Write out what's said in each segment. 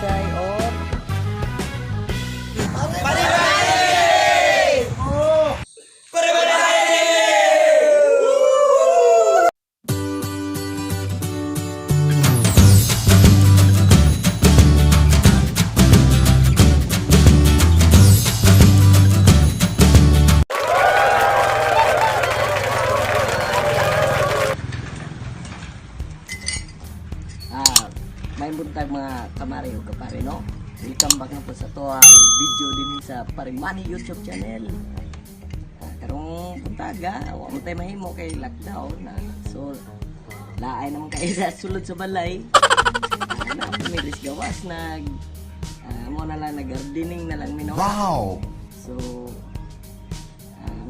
Pitsay or may buntag mga kamari o kapare, no? Welcome back na po sa to ang video din sa Parimani YouTube channel. Karong buntaga, wala mo tayo mahimo kay lockdown na. So, laay naman kayo sa sulod sa balay. Pamilis gawas, mo na lang nag-gardening na lang mino. Wow! So,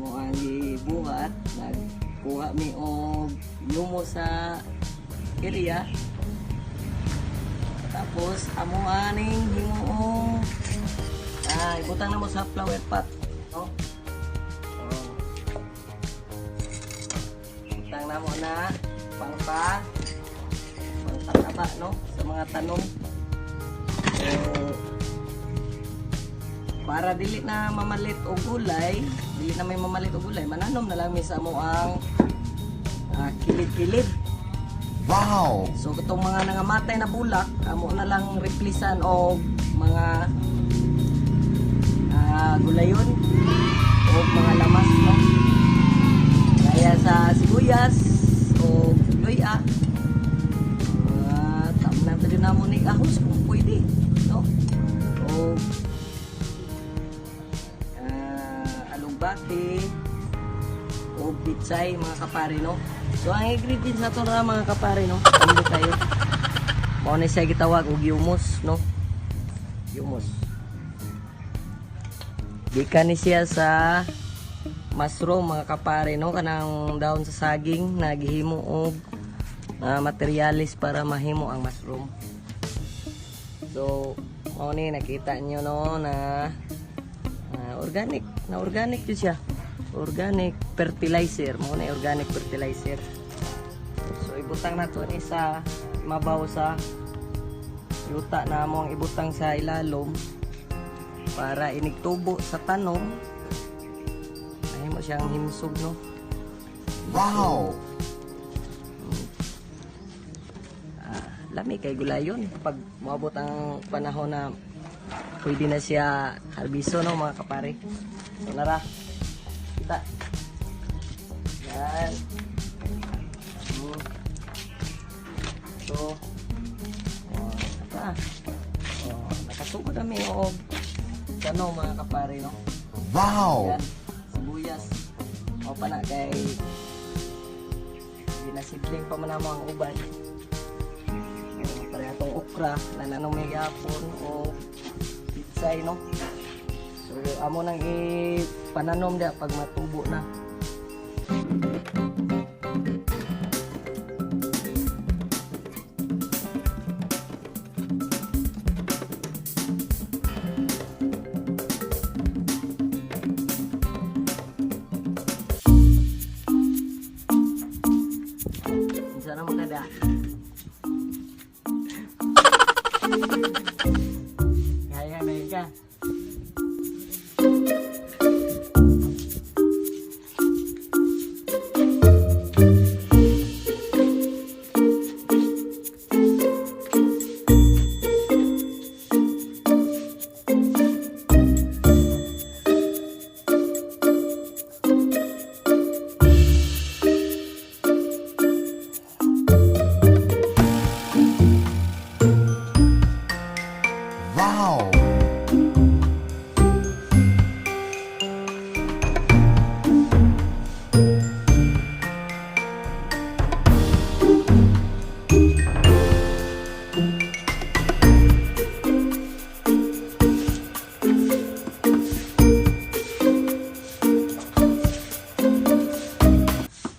mo ang ibuhat, nagkuha mi og yumo sa area. Tapos amo aning himo ibutang na mo sa flower pot, no? Ibutang na mo na pangtaba, no, sa mga tanom. Para dili na mamalit og gulay, mananom na lang mi sa mo ang kilid-kilid. Wow! So itong mga nangamatay na bulak, amo na lang replisan o mga gulayon o mga lamas, no? Kaya sa sibuyas o luya, tamnan tayo na mo ni ahos kung pwede, no? O alugbati o pitsay, mga kapare, no? So ang ingredients na ito na mga kapare, no? Ano tayo? Mao na siya gitawag og humus, no? Humus. Gikan ni siya sa mushroom, mga kapare, no? Kanang daon sa saging na gihimo og materialis para mahimo ang mushroom. So mao ni nakita niyo, no, na organic yun siya. Organic fertilizer, mo na organic fertilizer. So ibutang nato ni sa mabaw sa yuta na mo ang ibutang sa ilalom para inigtubo sa tanom. Ay mo siyang himsog, no? Wow! Lami kay gulayon pag moabot ang panahon na pwede na siya harbiso, no, mga kapare. So nara kita. Yan. So, nakasugod kami o ano, mga kapare, no? Wow! Yan, sibuyas. O pa na kay ginasidling pa man ang uban. Pare atong okra na nanong may gapon o pitsay, no? So, amo nang ipananom dia pag matubo na. Sana maganda. Kaya na yun ka. Wow!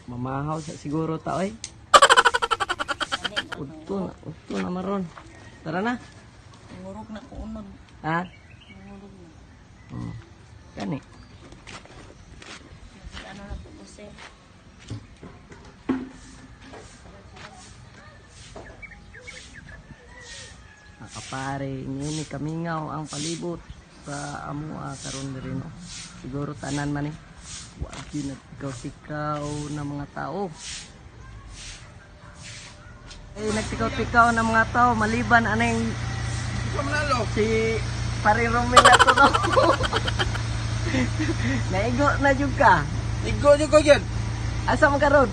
Mamahaw sa siguro ta, oy. Udto na maron. Tara na. Ngurog na ko unod. Ha? Ngurog na. Gani. Ano na po ko sir? kapare, ini kamingaw ang palibot sa amua karon diri no. Siguro tanan man eh. Wa gyud nagtikaw-tikaw na mga tao. Nagtikaw-tikaw na mga tao maliban aneng si Pare Romel na to no. Naigo na jud ka. Igo nyo ko yan. Asa mo karon?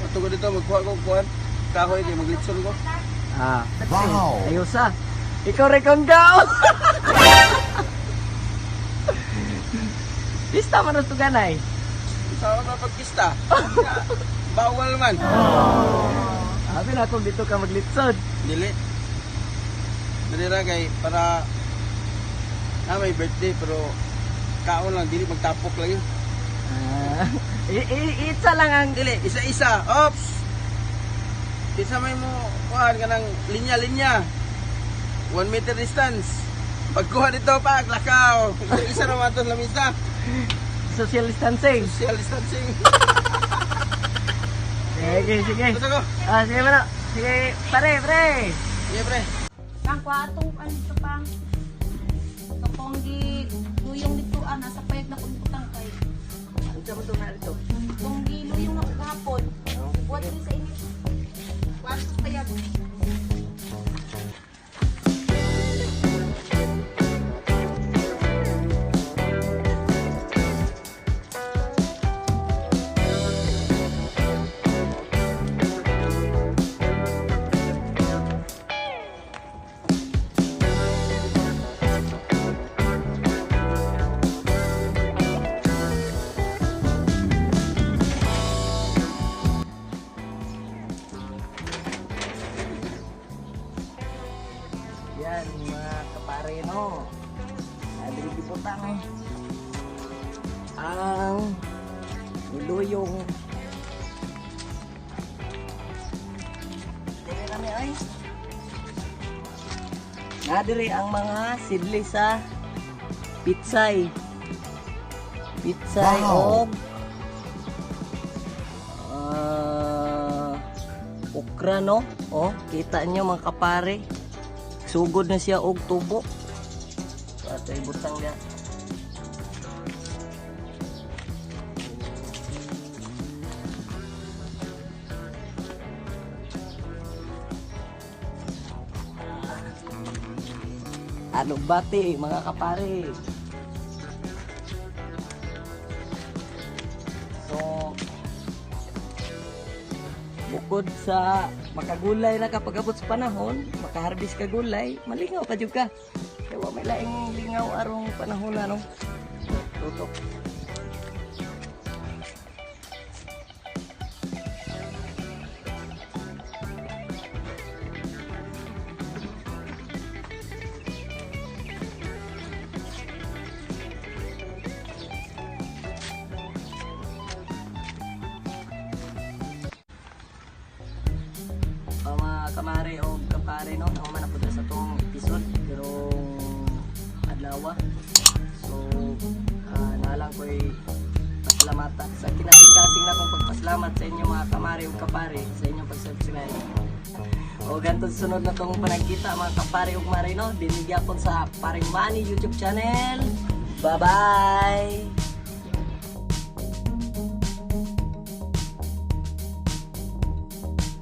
Ato ko dito, magkuha ko kuhan. Kahoy, di maglitson ko. Ah, Wow. ayos ah. Ikaw rekong daw. Pista man ito ganay. Sama na pagkista. Bawal man. Sabi na kung dito ka maglitsod. Dili. Dili ra kay para may birthday pero kaon lang, dili magtapok lang yun. Ah, itsa lang ang Dili, isa-isa. Ops! Isa may mo, kuhan ka ng linya-linya. 1 meter distance. Pagkuha dito pa, lakaw. Isa naman ito lamisa. social distancing. Social distancing. Sige, sige. Gusto ko. Ah, sige man. Sige, pare. Sige, pre. Kang kwatong ano ito pang. Kapong gi luyong dito nasa payag na kumputang kay. Ano sa mo ito na ito? Kung gi luyong na kahapon. Buhat rin sa init. Kwato payag. Yan, mga kapare, no. Sabi ni Putang eh. Ang niluyong. Dili kami ay. Nadiri ang mga sidli sa pitsay. Pitsay Wow. og okra, no? Oh, kita nyo mga kapare. Sugod na siya og tubo. Patay butang niya. Ano bati mga kapare. So bukod sa makagulay na kapag abot sa panahon, makaharbis ka gulay, malingaw pa jud ka. Kaya wa may laing lingaw arong panahon na no. Tutok. Mga kamare o kapare no, ako man napunta sa itong episode pero adlawa. So nalang ko'y pasalamatan sa kinasing-kasing na kong pagpasalamat sa inyo mga kamare o kapare sa inyong pag-subscribe. O ganito sunod na itong panagkita mga kapare o kamare no, dinigyan ko sa Paring Manny YouTube channel. Bye bye!